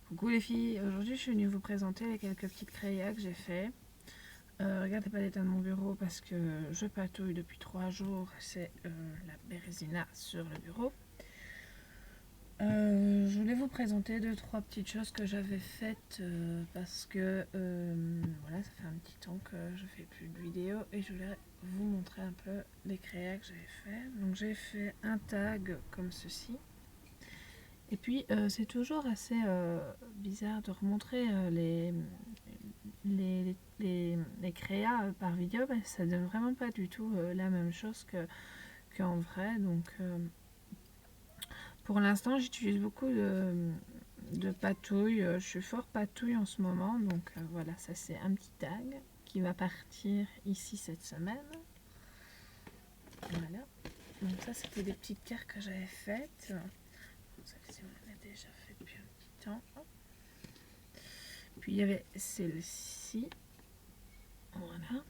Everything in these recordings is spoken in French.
Coucou les filles, aujourd'hui je suis venue vous présenter les quelques petites créas que j'ai fait. Regardez pas l'état de mon bureau parce que je patouille depuis 3 jours, c'est la bérésina sur le bureau. Je voulais vous présenter 2-3 petites choses que j'avais faites parce que voilà, ça fait un petit temps que je fais plus de vidéos et je voulais vous montrer un peu les créas que j'avais fait. Donc j'ai fait un tag comme ceci. Et puis c'est toujours assez bizarre de remontrer les créas par vidéo parce que ça donne vraiment pas du tout la même chose qu'en vrai. Donc pour l'instant j'utilise beaucoup de patouille. Je suis fort patouille en ce moment. Donc voilà, ça c'est un petit tag qui va partir ici cette semaine. Voilà. Donc ça c'était des petites cartes que j'avais faites. Celle-ci on l'a déjà fait depuis un petit temps. Puis il y avait celle-ci. Voilà.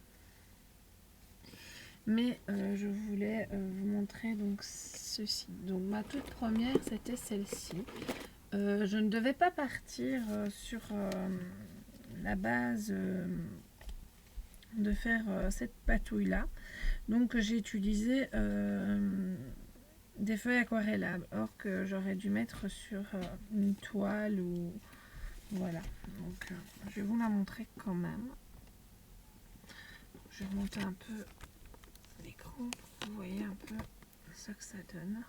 Mais je voulais vous montrer donc ceci. Donc ma toute première c'était celle-ci. Je ne devais pas partir sur la base de faire cette patouille là. Donc j'ai utilisé des feuilles aquarellables. Or que j'aurais dû mettre sur une toile ou voilà. Donc je vais vous la montrer quand même. Je vais remonter un peu l'écran pour que vous voyez un peu ce que ça donne.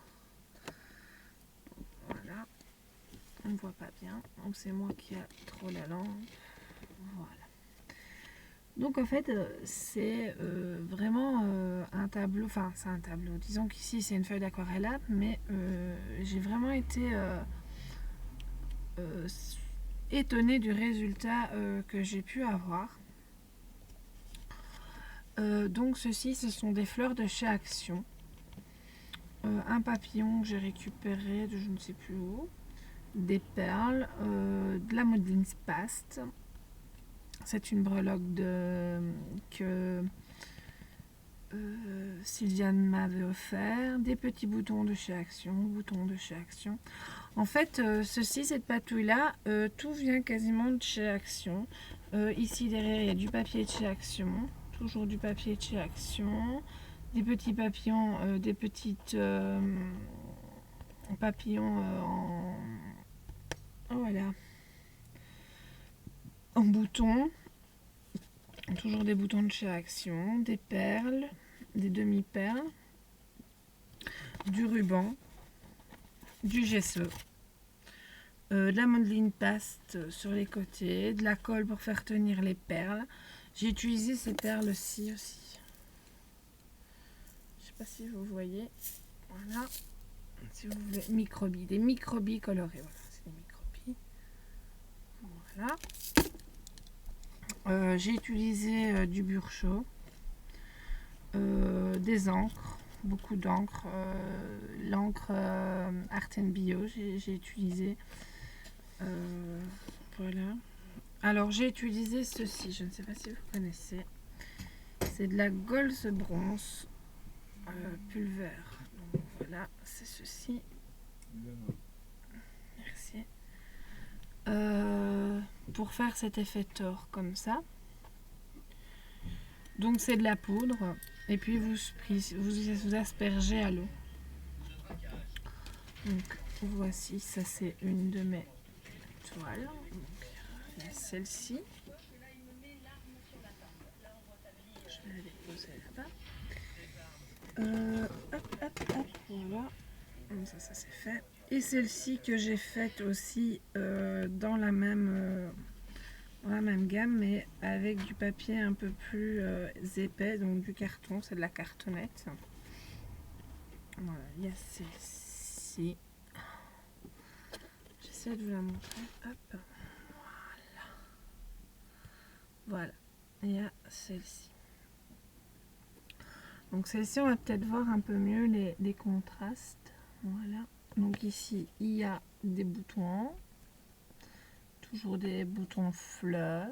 Voilà, on ne voit pas bien, donc c'est moi qui a trop la lampe. Voilà. Donc en fait c'est vraiment un tableau, enfin c'est un tableau, disons qu'ici c'est une feuille d'aquarellable, mais j'ai vraiment été étonnée du résultat que j'ai pu avoir. Donc ceci, ce sont des fleurs de chez Action. Un papillon que j'ai récupéré de je ne sais plus où, des perles, de la modeling paste. C'est une breloque que Sylviane m'avait offert, des petits boutons de chez Action, En fait, cette patouille-là, tout vient quasiment de chez Action. Ici derrière, il y a du papier de chez Action, toujours du papier de chez Action, des petits papillons, des petites papillons voilà, en bouton, toujours des boutons de chez Action, des perles, des demi-perles, du ruban, du gesso, de la modeline paste sur les côtés, de la colle pour faire tenir les perles. J'ai utilisé ces perles-ci aussi. Je sais pas si vous voyez. Voilà. Si vous voulez, microbilles, des microbilles colorées. Voilà, c'est des microbilles. Voilà. J'ai utilisé du burchot, des encres, beaucoup d'encre, l'encre Art Bio, j'ai utilisé. Voilà. Alors j'ai utilisé ceci, je ne sais pas si vous connaissez. C'est de la Golse Bronze pulver. Donc voilà, c'est ceci. Merci. Pour faire cet effet tort comme ça. Donc c'est de la poudre et puis vous aspergez à l'eau. Donc voici, ça c'est une de mes toiles. Donc, il y a celle-ci. Je vais la déposer là-bas. Voilà. Donc ça c'est fait. Et celle-ci que j'ai faite aussi dans la même gamme, mais avec du papier un peu plus épais, donc du carton, c'est de la cartonnette. Voilà, il y a celle-ci. J'essaie de vous la montrer. Hop. Voilà. Il y a celle-ci. Donc celle-ci, on va peut-être voir un peu mieux les contrastes. Voilà. Donc ici, il y a des boutons. Toujours des boutons fleurs.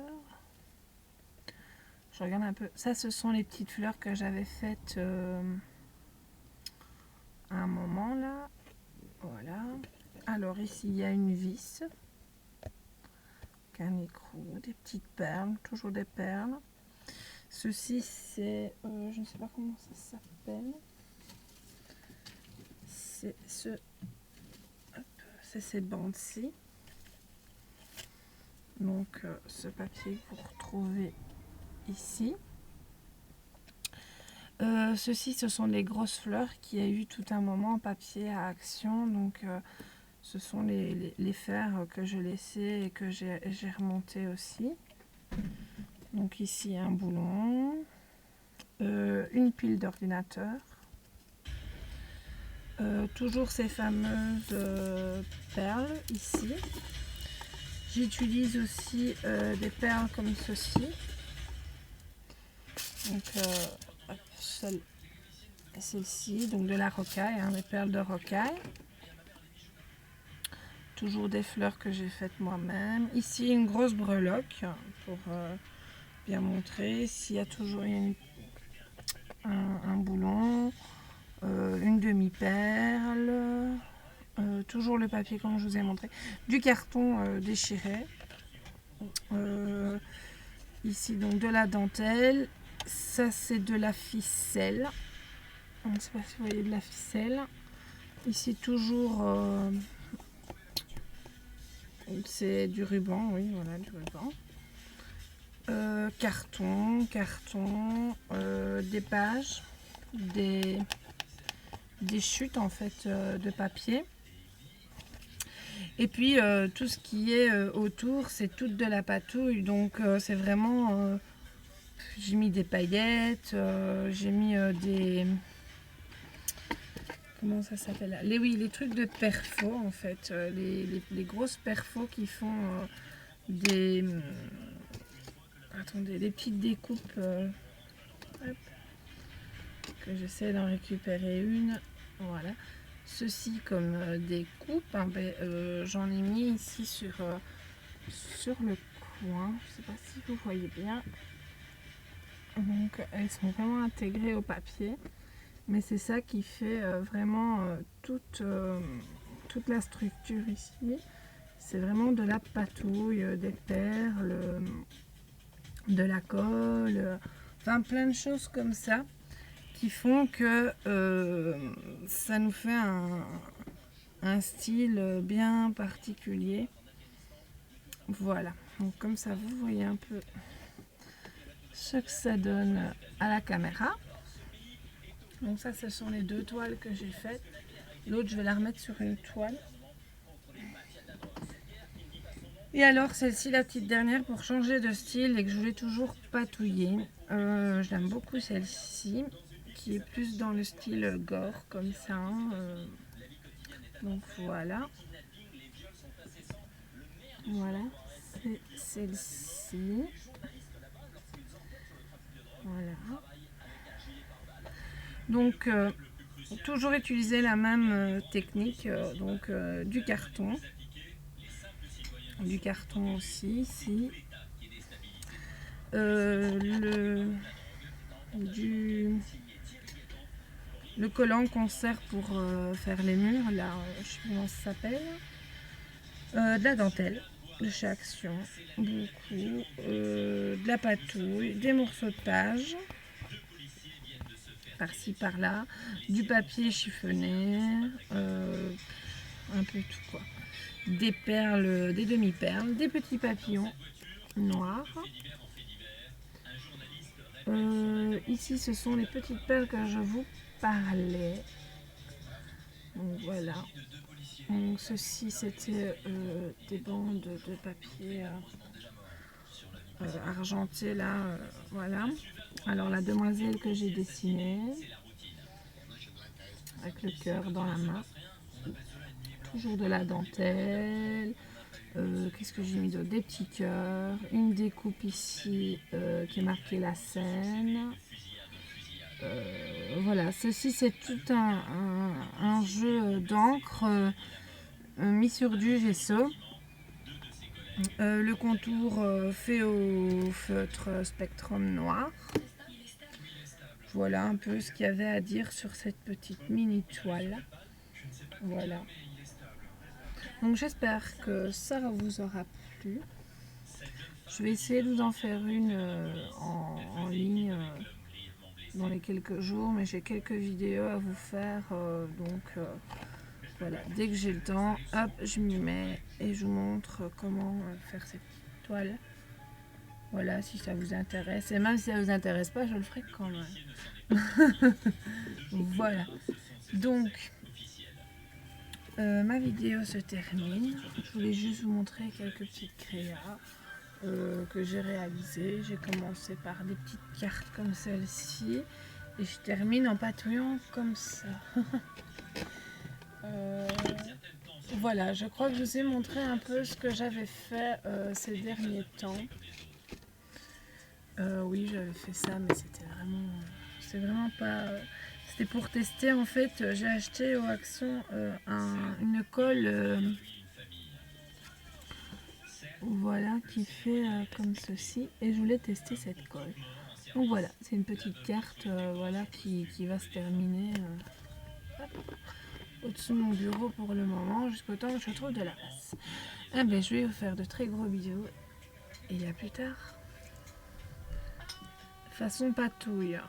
Je regarde un peu. Ça, ce sont les petites fleurs que j'avais faites à un moment là. Voilà. Alors ici, il y a une vis. avec un écrou, des petites perles, toujours des perles. Ceci c'est, je ne sais pas comment ça s'appelle. C'est ces bandes-ci. Donc ce papier que vous retrouvez ici. Ceci, ce sont les grosses fleurs qui a eu tout un moment en papier à action. Donc ce sont les fers que je laissais et que j'ai remonté aussi. Donc ici un boulon, une pile d'ordinateur, toujours ces fameuses perles ici. J'utilise aussi des perles comme ceci. Donc celle-ci, donc de la rocaille, hein, des perles de rocaille. Toujours des fleurs que j'ai faites moi-même. Ici une grosse breloque pour bien montrer. S'il y a toujours un boulon, une demi-perle, toujours le papier comme je vous ai montré, du carton déchiré. Ici donc de la dentelle, ça c'est de la ficelle. Je ne sais pas si vous voyez de la ficelle. Ici toujours c'est du ruban, oui voilà du ruban. Carton, des pages, des chutes en fait de papier. Et puis tout ce qui est autour, c'est toute de la patouille. Donc c'est vraiment, j'ai mis des paillettes, j'ai mis des, comment ça s'appelle, les trucs de perfo en fait, les grosses perfos qui font des, attendez, des petites découpes, hop, que j'essaie d'en récupérer une, voilà. Ceci comme des coupes, hein, j'en ai mis ici sur le coin, je ne sais pas si vous voyez bien. Donc elles sont vraiment intégrées au papier, mais c'est ça qui fait vraiment toute la structure ici. C'est vraiment de la patouille, des perles, de la colle, enfin plein de choses comme ça qui font que ça nous fait un style bien particulier. Voilà, donc comme ça vous voyez un peu ce que ça donne à la caméra. Donc ça ce sont les deux toiles que j'ai faites. L'autre je vais la remettre sur une toile. Et alors celle-ci, la petite dernière, pour changer de style et que je voulais toujours patouiller. J'aime beaucoup celle-ci qui est plus dans le style gore comme ça. Donc voilà. Voilà, c'est celle-ci. Voilà. Donc toujours utiliser la même technique, donc du carton aussi ici, le collant qu'on sert pour faire les murs là, je sais pas comment ça s'appelle, de la dentelle de chez Action, beaucoup, de la patouille, des morceaux de page par-ci par-là, du papier chiffonné, un peu tout quoi, des perles, des demi-perles, des petits papillons noirs. Ici ce sont les petites perles que je vous parlais. Donc voilà. Donc ceci c'était des bandes de papier argenté là, voilà. Alors la demoiselle que j'ai dessinée avec le cœur dans la main, toujours de la dentelle. Qu'est-ce que j'ai mis d'autre? Des petits cœurs, une découpe ici qui est marquée la Seine. Voilà, ceci c'est tout un jeu d'encre mis sur du gesso. Le contour fait au feutre Spectrum noir. Voilà un peu ce qu'il y avait à dire sur cette petite mini toile. Voilà. Donc j'espère que ça vous aura plu. Je vais essayer de vous en faire une en ligne dans les quelques jours, mais j'ai quelques vidéos à vous faire, voilà, dès que j'ai le temps, hop, je m'y mets et je vous montre comment faire cette toile. Voilà, si ça vous intéresse, et même si ça vous intéresse pas, je le ferai quand même. Voilà, donc ma vidéo se termine. Je voulais juste vous montrer quelques petites créas que j'ai réalisées. J'ai commencé par des petites cartes comme celle-ci et je termine en patouillant comme ça. Voilà, je crois que je vous ai montré un peu ce que j'avais fait ces derniers temps. Oui, j'avais fait ça, mais c'est vraiment pas. C'était pour tester en fait. J'ai acheté au Action une colle, voilà, qui fait comme ceci, et je voulais tester cette colle. Donc voilà, c'est une petite carte, voilà, qui va se terminer au-dessus de mon bureau pour le moment, jusqu'au temps où je trouve de la place. Ah ben, je vais vous faire de très gros bisous et à plus tard. Façon patouille.